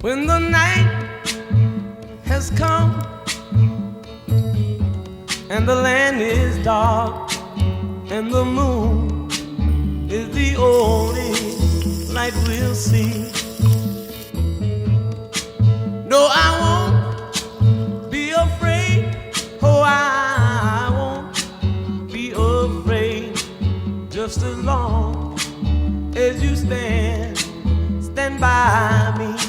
When the night has come and the land is dark and the moon is the only light we'll see. No, I won't be afraid. Oh, I won't be afraid. Just as long as you stand by me.